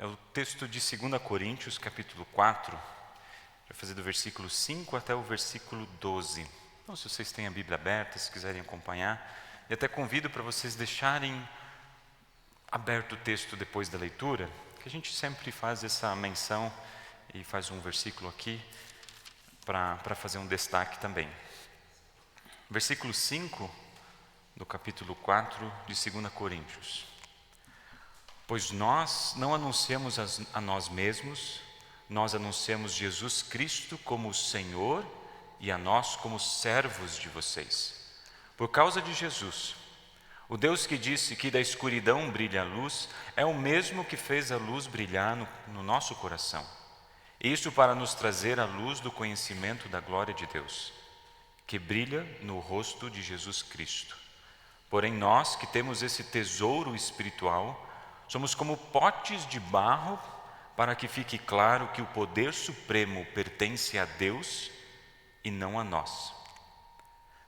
É o texto de 2 Coríntios, capítulo 4. Vai fazer do versículo 5 até o versículo 12. Então, se vocês têm a Bíblia aberta, se quiserem acompanhar, e até convido para vocês deixarem aberto o texto depois da leitura, que a gente sempre faz essa menção e faz um versículo aqui para fazer um destaque também. Versículo 5 do capítulo 4 de 2 Coríntios. Pois nós não anunciamos a nós mesmos, nós anunciamos Jesus Cristo como o Senhor e a nós como servos de vocês. Por causa de Jesus, o Deus que disse que da escuridão brilha a luz, é o mesmo que fez a luz brilhar no nosso coração. Isso para nos trazer a luz do conhecimento da glória de Deus, que brilha no rosto de Jesus Cristo. Porém nós que temos esse tesouro espiritual, somos como potes de barro para que fique claro que o poder supremo pertence a Deus e não a nós.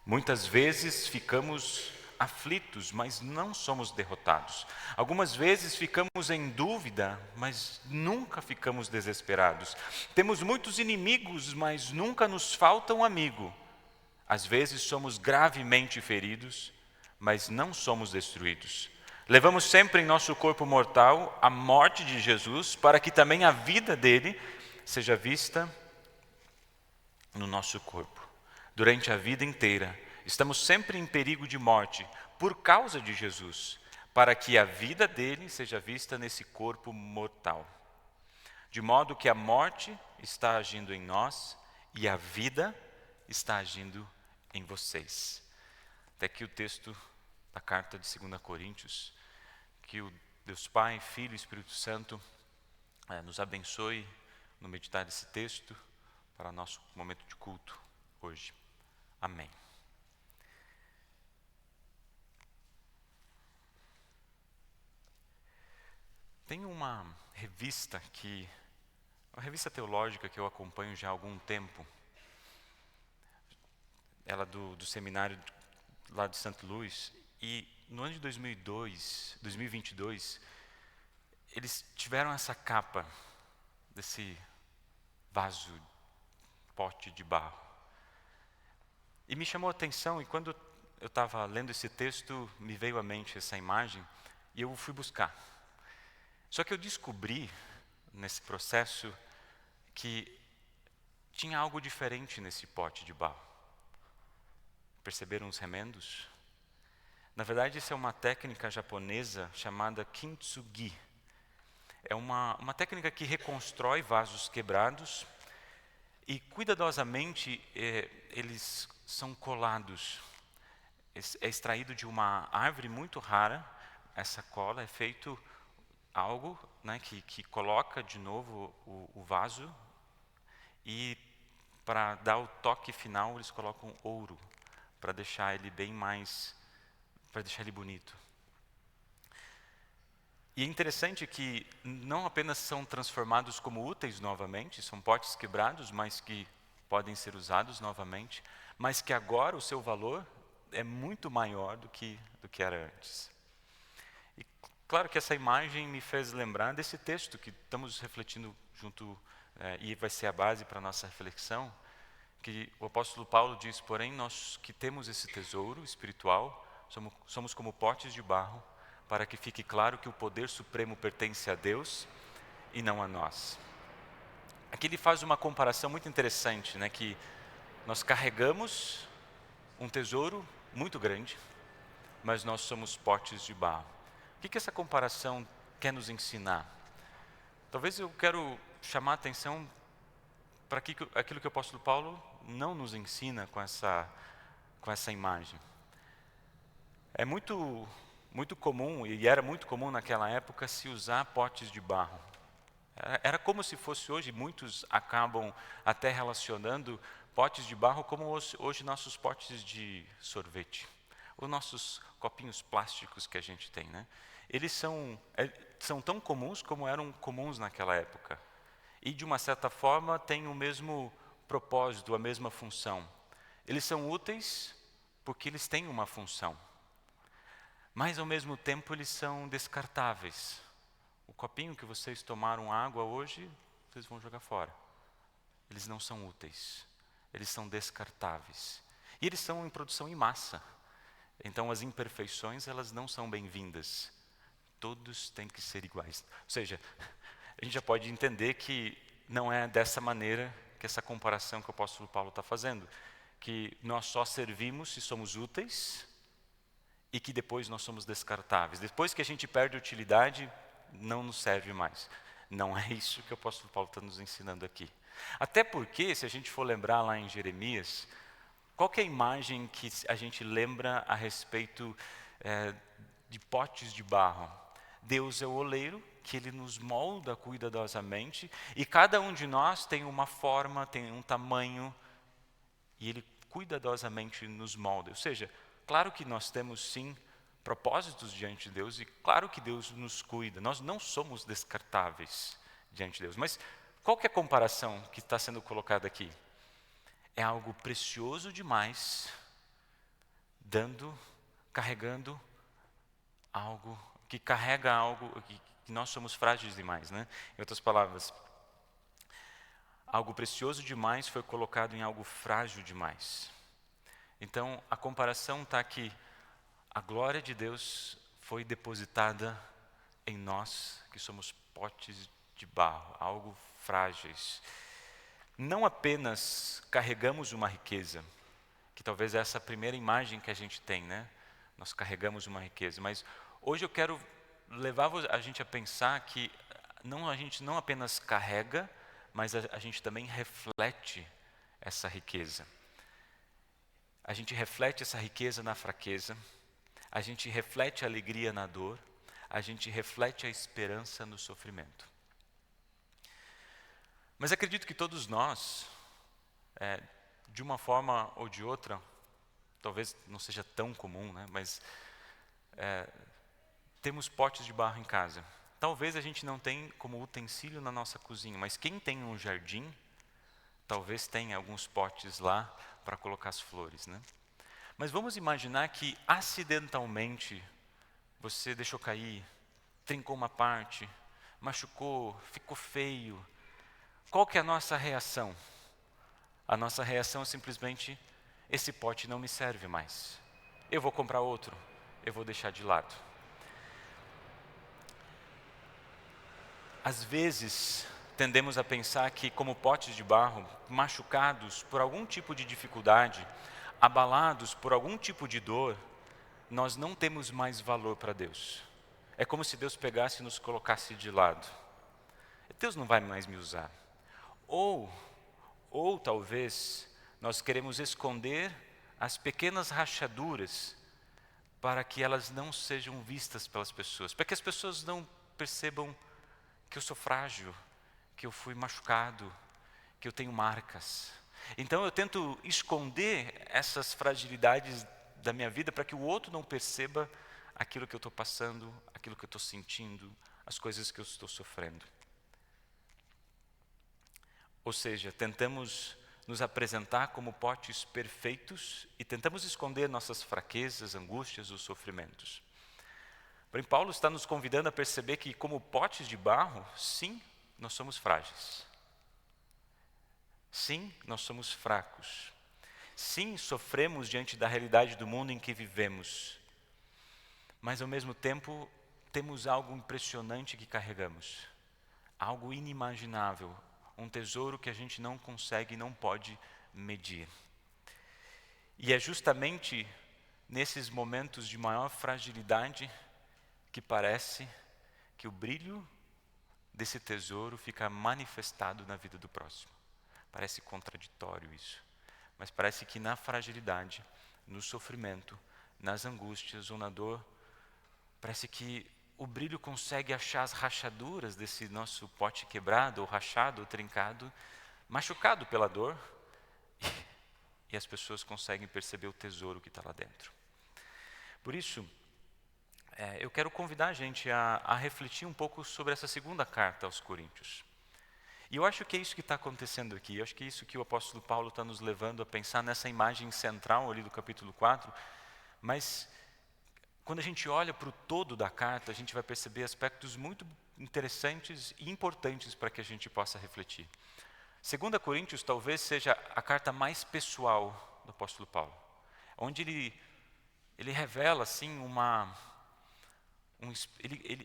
Muitas vezes ficamos aflitos, mas não somos derrotados. Algumas vezes ficamos em dúvida, mas nunca ficamos desesperados. Temos muitos inimigos, mas nunca nos falta um amigo. Às vezes somos gravemente feridos, mas não somos destruídos. Levamos sempre em nosso corpo mortal a morte de Jesus, para que também a vida dele seja vista no nosso corpo. Durante a vida inteira, estamos sempre em perigo de morte por causa de Jesus, para que a vida dele seja vista nesse corpo mortal. De modo que a morte está agindo em nós e a vida está agindo em vocês. Até aqui o texto da carta de 2 Coríntios. Que o Deus Pai, Filho e Espírito Santo nos abençoe no meditar esse texto para nosso momento de culto hoje. Amém. Tem uma revista teológica que eu acompanho já há algum tempo. Ela do seminário lá de St. Louis. E no ano de 2022, eles tiveram essa capa desse vaso, pote de barro. E me chamou a atenção, e quando eu estava lendo esse texto, me veio à mente essa imagem, e eu fui buscar. Só que eu descobri, nesse processo, que tinha algo diferente nesse pote de barro. Perceberam os remendos? Na verdade, isso é uma técnica japonesa chamada kintsugi. É uma técnica que reconstrói vasos quebrados e cuidadosamente eles são colados. É extraído de uma árvore muito rara. Essa cola é feito algo, né, que coloca de novo o vaso, e para dar o toque final eles colocam ouro para deixar ele para deixar ele bonito. E é interessante que não apenas são transformados como úteis novamente, são potes quebrados, mas que podem ser usados novamente, mas que agora o seu valor é muito maior do que era antes. E claro que essa imagem me fez lembrar desse texto que estamos refletindo junto, e vai ser a base para a nossa reflexão, que o apóstolo Paulo diz: porém, nós que temos esse tesouro espiritual, somos como potes de barro, para que fique claro que o poder supremo pertence a Deus e não a nós. Aqui ele faz uma comparação muito interessante, né, que nós carregamos um tesouro muito grande, mas nós somos potes de barro. O que essa comparação quer nos ensinar? Talvez eu quero chamar a atenção para aquilo que o apóstolo Paulo não nos ensina com essa imagem. É muito comum, e era muito comum naquela época, se usar potes de barro. Era como se fosse hoje, muitos acabam até relacionando potes de barro como hoje nossos potes de sorvete, ou nossos copinhos plásticos que a gente tem, né? Eles são tão comuns como eram comuns naquela época. E de uma certa forma têm o mesmo propósito, a mesma função. Eles são úteis porque eles têm uma função. Mas ao mesmo tempo eles são descartáveis. O copinho que vocês tomaram água hoje, vocês vão jogar fora. Eles não são úteis, eles são descartáveis. E eles são em produção em massa. Então as imperfeições, elas não são bem-vindas. Todos têm que ser iguais. Ou seja, a gente já pode entender que não é dessa maneira que essa comparação que o apóstolo Paulo está fazendo. Que nós só servimos se somos úteis e que depois nós somos descartáveis. Depois que a gente perde utilidade, não nos serve mais. Não é isso que o apóstolo Paulo está nos ensinando aqui. Até porque, se a gente for lembrar lá em Jeremias, qual que é a imagem que a gente lembra a respeito de potes de barro? Deus é o oleiro, que Ele nos molda cuidadosamente, e cada um de nós tem uma forma, tem um tamanho, e Ele cuidadosamente nos molda. Ou seja, claro que nós temos sim propósitos diante de Deus, e claro que Deus nos cuida. Nós não somos descartáveis diante de Deus. Mas qual que é a comparação que está sendo colocada aqui? É algo precioso demais, carregando algo, que carrega algo, que nós somos frágeis demais, né? Em outras palavras, algo precioso demais foi colocado em algo frágil demais. Então, a comparação está aqui. A glória de Deus foi depositada em nós, que somos potes de barro, algo frágeis. Não apenas carregamos uma riqueza, que talvez é essa primeira imagem que a gente tem, né? Nós carregamos uma riqueza, mas hoje eu quero levar a gente a pensar que a gente não apenas carrega, mas a gente também reflete essa riqueza. A gente reflete essa riqueza na fraqueza, a gente reflete a alegria na dor, a gente reflete a esperança no sofrimento. Mas acredito que todos nós, de uma forma ou de outra, talvez não seja tão comum, né? Mas temos potes de barro em casa. Talvez a gente não tenha como utensílio na nossa cozinha, mas quem tem um jardim, talvez tenha alguns potes lá para colocar as flores, né? Mas vamos imaginar que acidentalmente você deixou cair, trincou uma parte, machucou, ficou feio. Qual que é a nossa reação? A nossa reação é simplesmente, esse pote não me serve mais. Eu vou comprar outro, eu vou deixar de lado. Às vezes, tendemos a pensar que como potes de barro, machucados por algum tipo de dificuldade, abalados por algum tipo de dor, nós não temos mais valor para Deus. É como se Deus pegasse e nos colocasse de lado. Deus não vai mais me usar. Ou talvez nós queremos esconder as pequenas rachaduras para que elas não sejam vistas pelas pessoas, para que as pessoas não percebam que eu sou frágil, que eu fui machucado, que eu tenho marcas. Então eu tento esconder essas fragilidades da minha vida para que o outro não perceba aquilo que eu estou passando, aquilo que eu estou sentindo, as coisas que eu estou sofrendo. Ou seja, tentamos nos apresentar como potes perfeitos e tentamos esconder nossas fraquezas, angústias ou sofrimentos. Porém, Paulo está nos convidando a perceber que, como potes de barro, sim, nós somos frágeis. Sim, nós somos fracos. Sim, sofremos diante da realidade do mundo em que vivemos. Mas, ao mesmo tempo, temos algo impressionante que carregamos. Algo inimaginável. Um tesouro que a gente não consegue e não pode medir. E é justamente nesses momentos de maior fragilidade que parece que o brilho desse tesouro fica manifestado na vida do próximo. Parece contraditório isso, mas parece que na fragilidade, no sofrimento, nas angústias ou na dor, parece que o brilho consegue achar as rachaduras desse nosso pote quebrado, ou rachado, ou trincado, machucado pela dor, e as pessoas conseguem perceber o tesouro que está lá dentro. Por isso, eu quero convidar a gente a refletir um pouco sobre essa segunda carta aos Coríntios. E eu acho que é isso que está acontecendo aqui, eu acho que é isso que o apóstolo Paulo está nos levando a pensar nessa imagem central ali do capítulo 4, mas quando a gente olha para o todo da carta, a gente vai perceber aspectos muito interessantes e importantes para que a gente possa refletir. 2 Coríntios talvez seja a carta mais pessoal do apóstolo Paulo, onde ele revela assim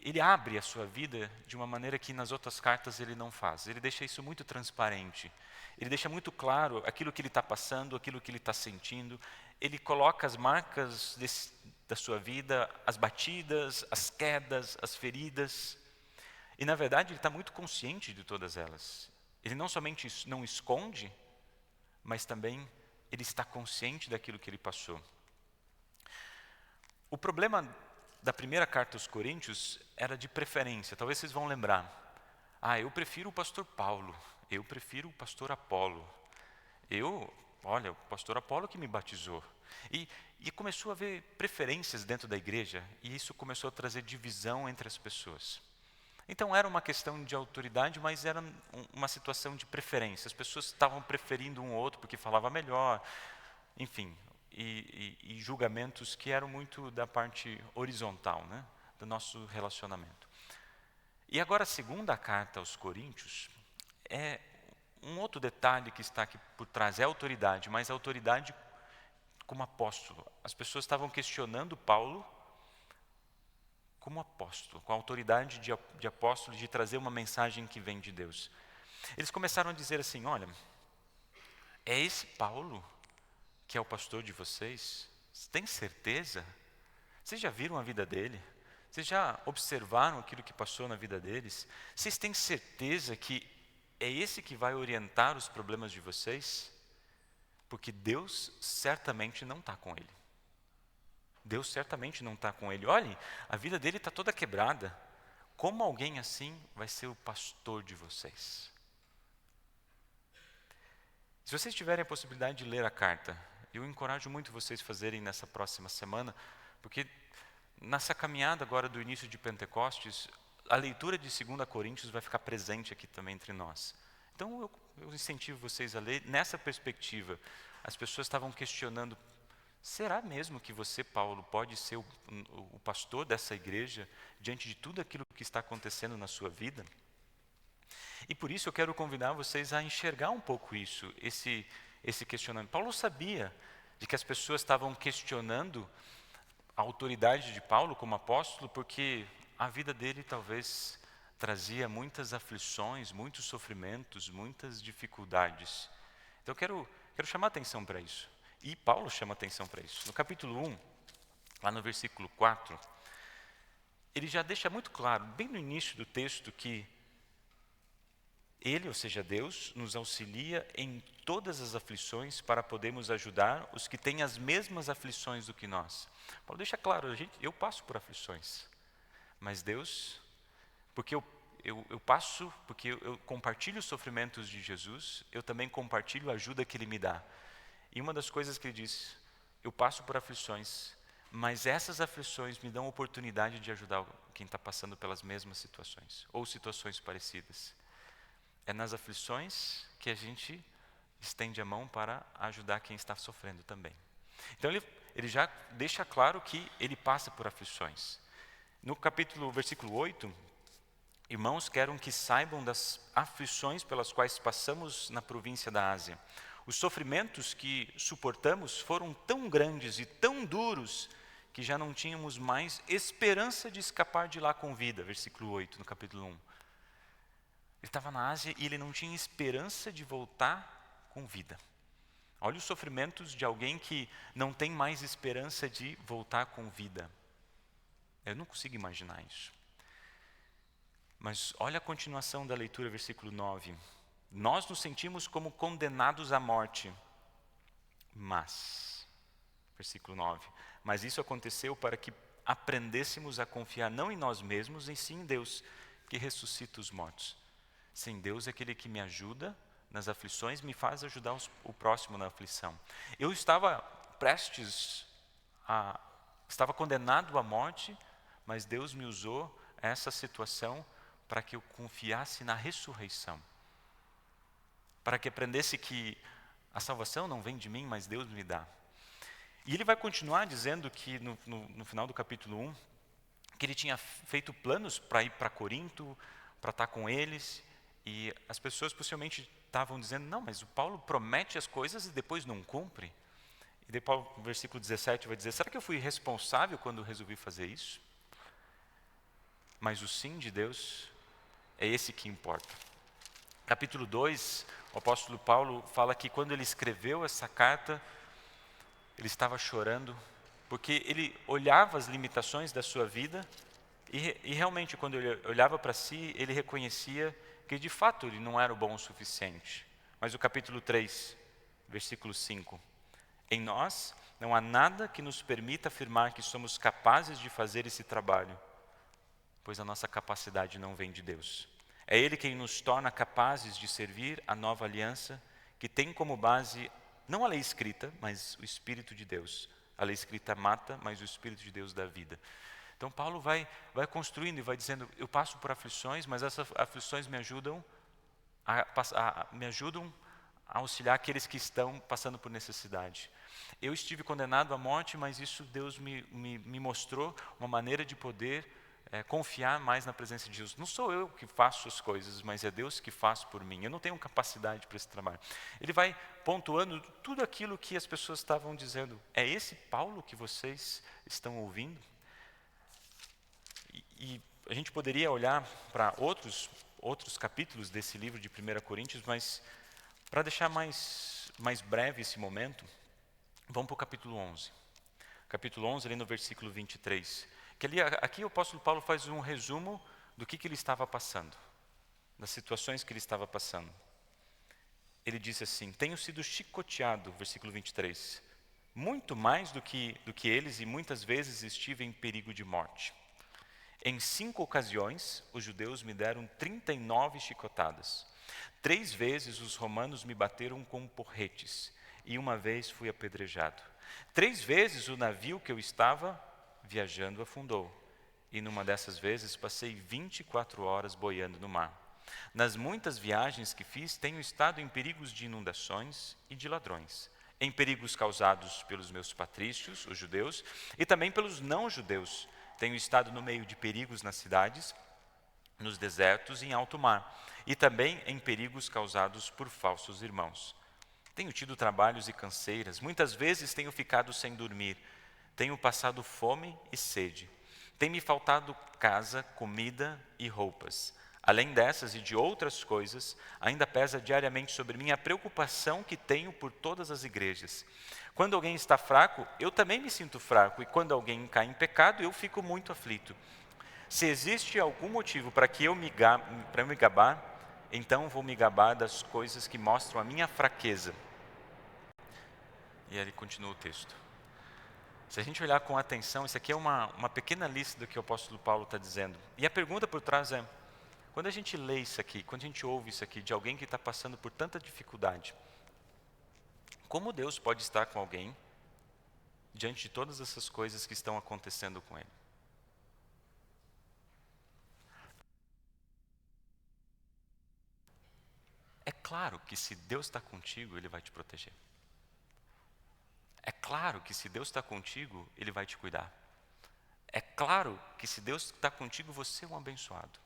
ele abre a sua vida de uma maneira que nas outras cartas ele não faz. Ele deixa isso muito transparente. Ele deixa muito claro aquilo que ele está passando, aquilo que ele está sentindo. Ele coloca as marcas da sua vida, as batidas, as quedas, as feridas. E na verdade ele está muito consciente de todas elas. Ele não somente não esconde, mas também ele está consciente daquilo que ele passou. O problema da primeira carta aos Coríntios era de preferência. Talvez vocês vão lembrar. Eu prefiro o pastor Paulo. Eu prefiro o pastor Apolo. Olha, o pastor Apolo que me batizou. E começou a haver preferências dentro da igreja. E isso começou a trazer divisão entre as pessoas. Então era uma questão de autoridade, mas era uma situação de preferência. As pessoas estavam preferindo um ou outro porque falava melhor. Enfim, e julgamentos que eram muito da parte horizontal, né, do nosso relacionamento. E agora a segunda carta aos Coríntios é um outro detalhe que está aqui por trás, é a autoridade, mas a autoridade como apóstolo. As pessoas estavam questionando Paulo como apóstolo, com a autoridade de apóstolo, de trazer uma mensagem que vem de Deus. Eles começaram a dizer assim, olha, é esse Paulo que é o pastor de vocês? Tem certeza? Vocês já viram a vida dele? Vocês já observaram aquilo que passou na vida deles? Vocês têm certeza que é esse que vai orientar os problemas de vocês? Porque Deus certamente não está com ele. Deus certamente não está com ele. Olhem, a vida dele está toda quebrada. Como alguém assim vai ser o pastor de vocês? Se vocês tiverem a possibilidade de ler a carta, eu encorajo muito vocês a fazerem nessa próxima semana, porque nessa caminhada agora do início de Pentecostes, a leitura de 2 Coríntios vai ficar presente aqui também entre nós. Então eu incentivo vocês a ler nessa perspectiva. As pessoas estavam questionando, será mesmo que você, Paulo, pode ser o pastor dessa igreja diante de tudo aquilo que está acontecendo na sua vida? E por isso eu quero convidar vocês a enxergar um pouco isso, esse questionamento. Paulo sabia de que as pessoas estavam questionando a autoridade de Paulo como apóstolo, porque a vida dele talvez trazia muitas aflições, muitos sofrimentos, muitas dificuldades. Então eu quero chamar atenção para isso. E Paulo chama atenção para isso. No capítulo 1, lá no versículo 4, ele já deixa muito claro, bem no início do texto, que ele, ou seja, Deus, nos auxilia em todas as aflições para podermos ajudar os que têm as mesmas aflições do que nós. Paulo deixa claro, eu passo por aflições, mas Deus, porque eu passo, porque eu compartilho os sofrimentos de Jesus, eu também compartilho a ajuda que Ele me dá. E uma das coisas que Ele diz, eu passo por aflições, mas essas aflições me dão a oportunidade de ajudar quem está passando pelas mesmas situações, ou situações parecidas. É nas aflições que a gente estende a mão para ajudar quem está sofrendo também. Então ele já deixa claro que ele passa por aflições. No versículo 8, irmãos, quero que saibam das aflições pelas quais passamos na província da Ásia. Os sofrimentos que suportamos foram tão grandes e tão duros que já não tínhamos mais esperança de escapar de lá com vida. Versículo 8, no capítulo 1. Ele estava na Ásia e ele não tinha esperança de voltar com vida. Olha os sofrimentos de alguém que não tem mais esperança de voltar com vida. Eu não consigo imaginar isso. Mas olha a continuação da leitura, versículo 9. Nós nos sentimos como condenados à morte. Mas, versículo 9. Mas isso aconteceu para que aprendêssemos a confiar não em nós mesmos, em sim em Deus, que ressuscita os mortos. Sem Deus, aquele que me ajuda nas aflições, me faz ajudar o próximo na aflição. Eu estava estava condenado à morte, mas Deus me usou essa situação para que eu confiasse na ressurreição. Para que aprendesse que a salvação não vem de mim, mas Deus me dá. E ele vai continuar dizendo que no final do capítulo 1, que ele tinha feito planos para ir para Corinto, para estar com eles, e as pessoas possivelmente estavam dizendo, não, mas o Paulo promete as coisas e depois não cumpre. E depois, no versículo 17 vai dizer, será que eu fui responsável quando resolvi fazer isso? Mas o sim de Deus é esse que importa. Capítulo 2, o apóstolo Paulo fala que quando ele escreveu essa carta, ele estava chorando, porque ele olhava as limitações da sua vida e realmente quando ele olhava para si, ele reconhecia que de fato ele não era o bom o suficiente. Mas o capítulo 3, versículo 5, em nós não há nada que nos permita afirmar que somos capazes de fazer esse trabalho, pois a nossa capacidade não vem de Deus. É Ele quem nos torna capazes de servir a nova aliança, que tem como base não a lei escrita, mas o Espírito de Deus. A lei escrita mata, mas o Espírito de Deus dá vida. Então Paulo vai construindo e vai dizendo, eu passo por aflições, mas essas aflições me ajudam a auxiliar aqueles que estão passando por necessidade. Eu estive condenado à morte, mas isso Deus me mostrou uma maneira de poder confiar mais na presença de Deus. Não sou eu que faço as coisas, mas é Deus que faz por mim. Eu não tenho capacidade para esse trabalho. Ele vai pontuando tudo aquilo que as pessoas estavam dizendo. É esse Paulo que vocês estão ouvindo? E a gente poderia olhar para outros capítulos desse livro de 1 Coríntios, mas para deixar mais breve esse momento, vamos para o capítulo 11. Capítulo 11, ali no versículo 23. Aqui o apóstolo Paulo faz um resumo do que ele estava passando, das situações que ele estava passando. Ele diz assim, tenho sido chicoteado, versículo 23, muito mais do que eles e muitas vezes estive em perigo de morte. Em 5 ocasiões, os judeus me deram 39 chicotadas. 3 vezes os romanos me bateram com porretes e uma vez fui apedrejado. 3 vezes o navio que eu estava viajando afundou. E numa dessas vezes passei 24 horas boiando no mar. Nas muitas viagens que fiz, tenho estado em perigos de inundações e de ladrões, em perigos causados pelos meus patrícios, os judeus, e também pelos não-judeus. Tenho estado no meio de perigos nas cidades, nos desertos e em alto mar, e também em perigos causados por falsos irmãos. Tenho tido trabalhos e canseiras, muitas vezes tenho ficado sem dormir, tenho passado fome e sede. Tem-me faltado casa, comida e roupas. Além dessas e de outras coisas, ainda pesa diariamente sobre mim a preocupação que tenho por todas as igrejas. Quando alguém está fraco, eu também me sinto fraco, e quando alguém cai em pecado, eu fico muito aflito. Se existe algum motivo para eu me gabar, então vou me gabar das coisas que mostram a minha fraqueza. E aí continua o texto. Se a gente olhar com atenção, isso aqui é uma pequena lista do que o apóstolo Paulo está dizendo. E a pergunta por trás é, quando a gente lê isso aqui, quando a gente ouve isso aqui de alguém que está passando por tanta dificuldade, como Deus pode estar com alguém diante de todas essas coisas que estão acontecendo com ele? É claro que se Deus está contigo, Ele vai te proteger. É claro que se Deus está contigo, Ele vai te cuidar. É claro que se Deus está contigo, você é um abençoado.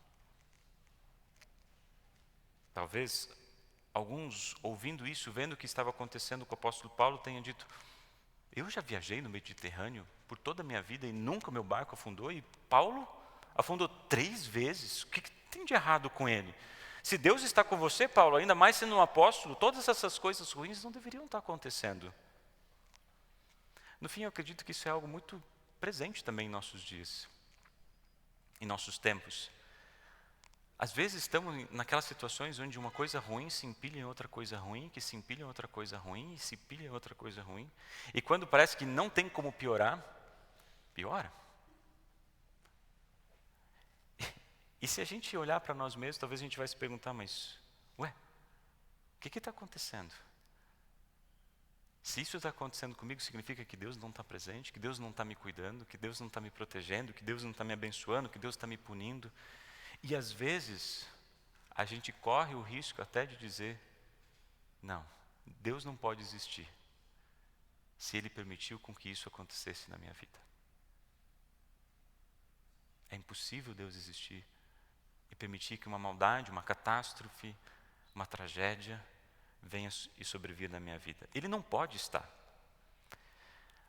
Talvez alguns, ouvindo isso, vendo o que estava acontecendo com o apóstolo Paulo, tenham dito, eu já viajei no Mediterrâneo por toda a minha vida e nunca meu barco afundou, e Paulo afundou 3 vezes. O que tem de errado com ele? Se Deus está com você, Paulo, ainda mais sendo um apóstolo, todas essas coisas ruins não deveriam estar acontecendo. No fim, eu acredito que isso é algo muito presente também em nossos dias, em nossos tempos. Às vezes estamos naquelas situações onde uma coisa ruim se empilha em outra coisa ruim, que se empilha em outra coisa ruim, e se empilha em outra coisa ruim. E quando parece que não tem como piorar, piora. E se a gente olhar para nós mesmos, talvez a gente vai se perguntar, mas, ué, o que está acontecendo? Se isso está acontecendo comigo, significa que Deus não está presente, que Deus não está me cuidando, que Deus não está me protegendo, que Deus não está me abençoando, que Deus está me punindo. E às vezes, a gente corre o risco até de dizer, não, Deus não pode existir, se Ele permitiu com que isso acontecesse na minha vida. É impossível Deus existir e permitir que uma maldade, uma catástrofe, uma tragédia venha e sobrevir na minha vida. Ele não pode estar.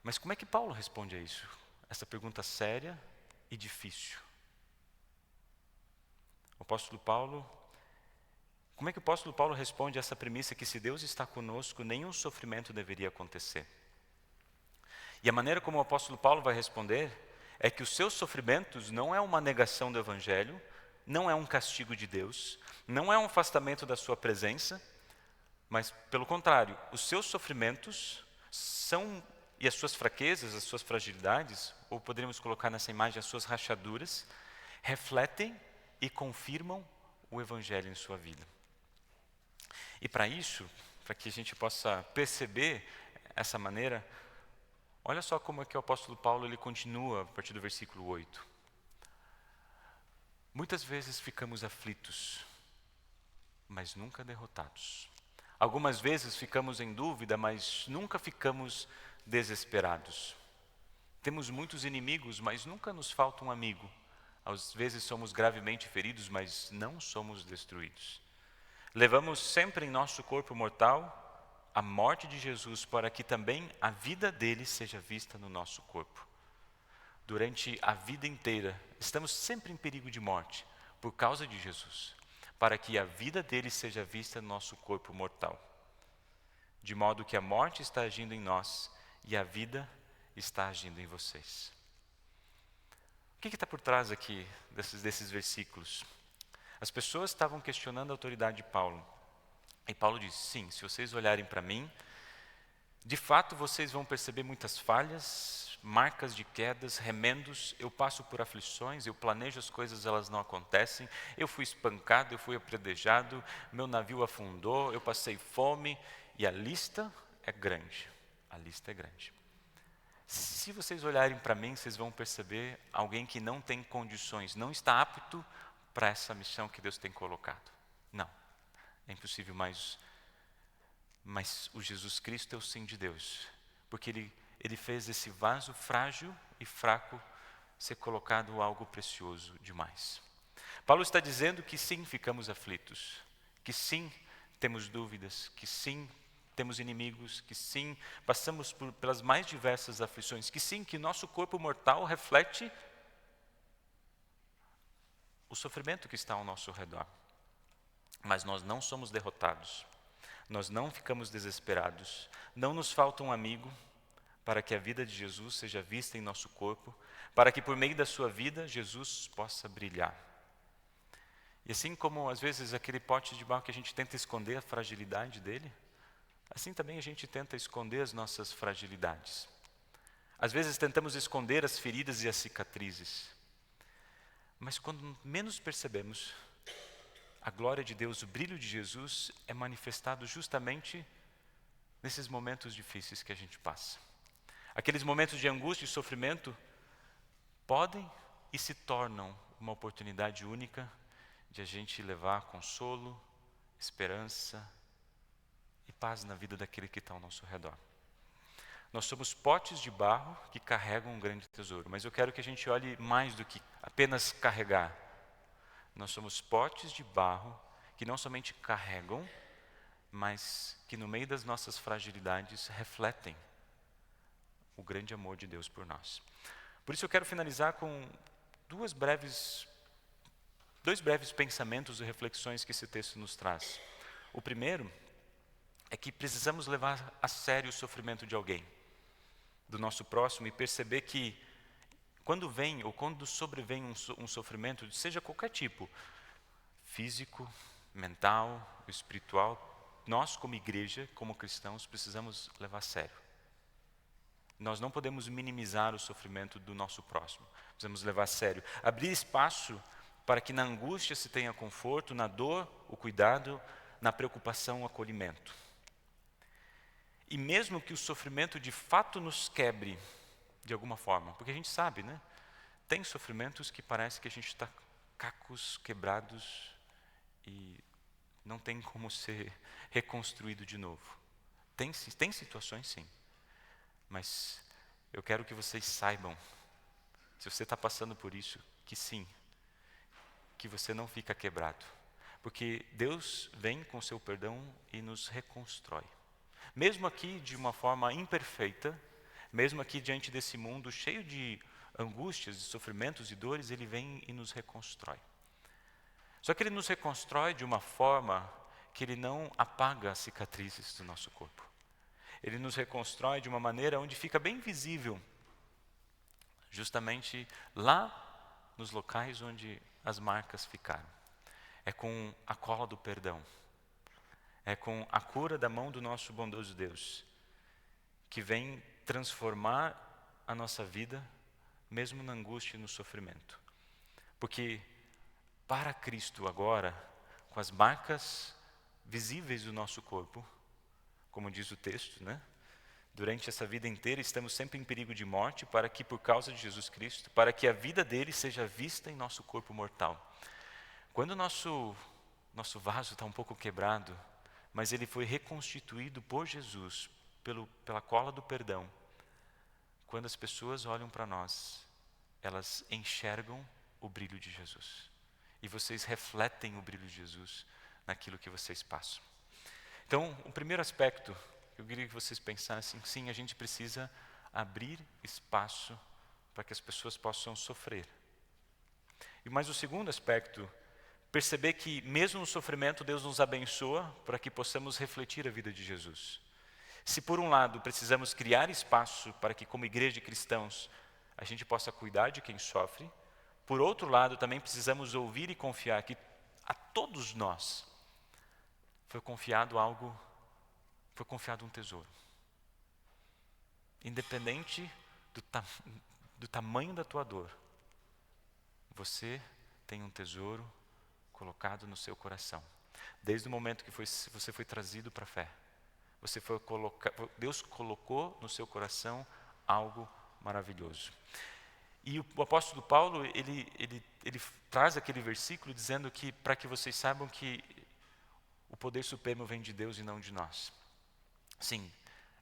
Mas como é que Paulo responde a isso? Essa pergunta séria e difícil. Como é que o apóstolo Paulo responde a essa premissa que se Deus está conosco, nenhum sofrimento deveria acontecer? E a maneira como o apóstolo Paulo vai responder é que os seus sofrimentos não é uma negação do evangelho, não é um castigo de Deus, não é um afastamento da sua presença, mas pelo contrário, os seus sofrimentos são, e as suas fraquezas, as suas fragilidades, ou poderíamos colocar nessa imagem as suas rachaduras, refletem e confirmam o evangelho em sua vida. E para isso, para que a gente possa perceber essa maneira, olha só como é que o apóstolo Paulo ele continua a partir do versículo 8. Muitas vezes ficamos aflitos, mas nunca derrotados. Algumas vezes ficamos em dúvida, mas nunca ficamos desesperados. Temos muitos inimigos, mas nunca nos falta um amigo. Às vezes somos gravemente feridos, mas não somos destruídos. Levamos sempre em nosso corpo mortal a morte de Jesus, para que também a vida dele seja vista no nosso corpo. Durante a vida inteira, estamos sempre em perigo de morte, por causa de Jesus, para que a vida dele seja vista no nosso corpo mortal. De modo que a morte está agindo em nós e a vida está agindo em vocês. O que está por trás aqui desses versículos? As pessoas estavam questionando a autoridade de Paulo. E Paulo diz, sim, se vocês olharem para mim, de fato vocês vão perceber muitas falhas, marcas de quedas, remendos, eu passo por aflições, eu planejo as coisas, elas não acontecem, eu fui espancado, eu fui apredejado, meu navio afundou, eu passei fome, e a lista é grande, a lista é grande. Se vocês olharem para mim, vocês vão perceber alguém que não tem condições, não está apto para essa missão que Deus tem colocado. Não, é impossível, mas o Jesus Cristo é o sim de Deus, porque Ele fez esse vaso frágil e fraco ser colocado algo precioso demais. Paulo está dizendo que sim, ficamos aflitos, que sim, temos dúvidas, que sim, temos inimigos, que sim, passamos pelas mais diversas aflições, que sim, que nosso corpo mortal reflete o sofrimento que está ao nosso redor. Mas nós não somos derrotados, nós não ficamos desesperados, não nos falta um amigo para que a vida de Jesus seja vista em nosso corpo, para que por meio da sua vida Jesus possa brilhar. E assim como às vezes aquele pote de barro que a gente tenta esconder a fragilidade dele, assim também a gente tenta esconder as nossas fragilidades. Às vezes tentamos esconder as feridas e as cicatrizes. Mas quando menos percebemos, a glória de Deus, o brilho de Jesus é manifestado justamente nesses momentos difíceis que a gente passa. Aqueles momentos de angústia e sofrimento podem e se tornam uma oportunidade única de a gente levar consolo, esperança e paz na vida daquele que está ao nosso redor. Nós somos potes de barro que carregam um grande tesouro, mas eu quero que a gente olhe mais do que apenas carregar. Nós somos potes de barro que não somente carregam, mas que no meio das nossas fragilidades refletem o grande amor de Deus por nós. Por isso eu quero finalizar com dois breves pensamentos e reflexões que esse texto nos traz. O primeiro é que precisamos levar a sério o sofrimento de alguém, do nosso próximo, e perceber que quando vem ou quando sobrevém um sofrimento, seja qualquer tipo, físico, mental, espiritual, nós como igreja, como cristãos, precisamos levar a sério. Nós não podemos minimizar o sofrimento do nosso próximo, precisamos levar a sério. Abrir espaço para que na angústia se tenha conforto, na dor, o cuidado, na preocupação, o acolhimento. E mesmo que o sofrimento de fato nos quebre de alguma forma, porque a gente sabe, né? Tem sofrimentos que parece que a gente está cacos quebrados e não tem como ser reconstruído de novo. Tem situações sim, mas eu quero que vocês saibam, se você está passando por isso, que sim, que você não fica quebrado. Porque Deus vem com seu perdão e nos reconstrói. Mesmo aqui de uma forma imperfeita, mesmo aqui diante desse mundo cheio de angústias, de sofrimentos e dores, Ele vem e nos reconstrói. Só que Ele nos reconstrói de uma forma que Ele não apaga as cicatrizes do nosso corpo. Ele nos reconstrói de uma maneira onde fica bem visível, justamente lá nos locais onde as marcas ficaram. É com a cola do perdão, é com a cura da mão do nosso bondoso Deus, que vem transformar a nossa vida, mesmo na angústia e no sofrimento. Porque para Cristo agora, com as marcas visíveis do nosso corpo, como diz o texto, né? Durante essa vida inteira estamos sempre em perigo de morte, para que por causa de Jesus Cristo, para que a vida dele seja vista em nosso corpo mortal. Quando o nosso vaso está um pouco quebrado, mas ele foi reconstituído por Jesus, pela cola do perdão, quando as pessoas olham para nós, elas enxergam o brilho de Jesus. E vocês refletem o brilho de Jesus naquilo que vocês passam. Então, o primeiro aspecto, eu queria que vocês pensassem, sim, a gente precisa abrir espaço para que as pessoas possam sofrer. Mas o segundo aspecto, perceber que mesmo no sofrimento Deus nos abençoa para que possamos refletir a vida de Jesus. Se por um lado precisamos criar espaço para que como igreja de cristãos a gente possa cuidar de quem sofre, por outro lado também precisamos ouvir e confiar que a todos nós foi confiado um tesouro. Independente do tamanho da tua dor, você tem um tesouro colocado no seu coração. Desde o momento que você foi trazido para a fé, Deus colocou no seu coração algo maravilhoso. E o apóstolo Paulo, ele traz aquele versículo dizendo que para que vocês saibam que o poder supremo vem de Deus e não de nós. Sim,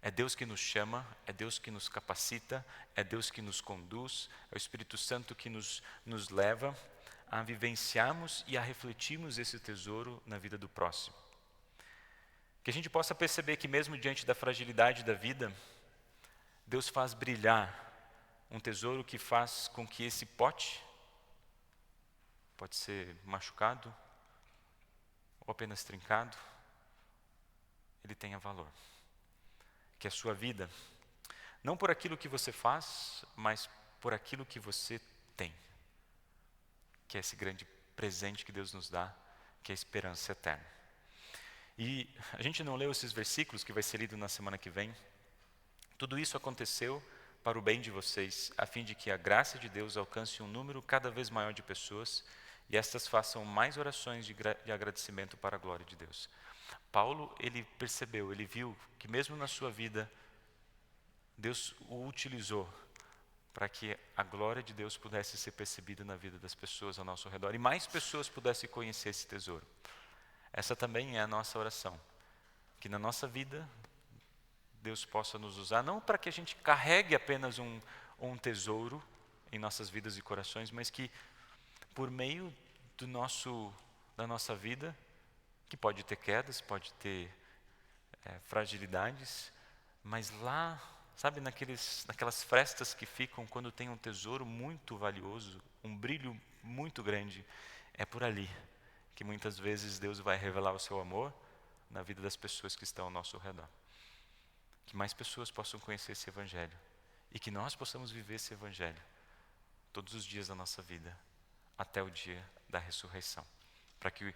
é Deus que nos chama, é Deus que nos capacita, é Deus que nos conduz, é o Espírito Santo que nos leva a vivenciarmos e a refletirmos esse tesouro na vida do próximo. Que a gente possa perceber que mesmo diante da fragilidade da vida, Deus faz brilhar um tesouro que faz com que esse pote, pode ser machucado ou apenas trincado, ele tenha valor. Que a sua vida, não por aquilo que você faz, mas por aquilo que você tem. Que é esse grande presente que Deus nos dá, que é a esperança eterna. E a gente não leu esses versículos, que vai ser lido na semana que vem. Tudo isso aconteceu para o bem de vocês, a fim de que a graça de Deus alcance um número cada vez maior de pessoas e estas façam mais orações de agradecimento para a glória de Deus. Paulo, ele percebeu, ele viu que mesmo na sua vida, Deus o utilizou para que a glória de Deus pudesse ser percebida na vida das pessoas ao nosso redor e mais pessoas pudessem conhecer esse tesouro. Essa também é a nossa oração, que na nossa vida Deus possa nos usar, não para que a gente carregue apenas um tesouro em nossas vidas e corações, mas que por meio da nossa vida, que pode ter quedas, pode ter fragilidades, mas lá, sabe, naquelas frestas que ficam quando tem um tesouro muito valioso, um brilho muito grande, é por ali que muitas vezes Deus vai revelar o seu amor na vida das pessoas que estão ao nosso redor. Que mais pessoas possam conhecer esse Evangelho e que nós possamos viver esse Evangelho todos os dias da nossa vida, até o dia da ressurreição, para que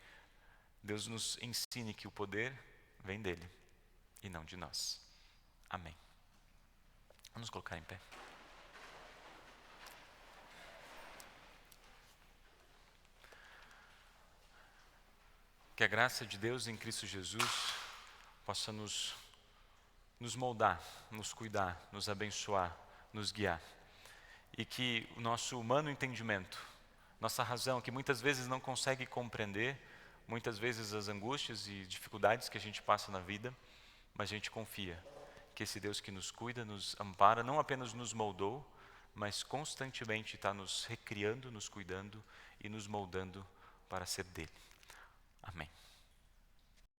Deus nos ensine que o poder vem dele e não de nós. Amém. Vamos colocar em pé. Que a graça de Deus em Cristo Jesus possa nos moldar, nos cuidar, nos abençoar, nos guiar. E que o nosso humano entendimento, nossa razão, que muitas vezes não consegue compreender, muitas vezes as angústias e dificuldades que a gente passa na vida, mas a gente confia que esse Deus que nos cuida, nos ampara, não apenas nos moldou, mas constantemente está nos recriando, nos cuidando e nos moldando para ser dele. Amém.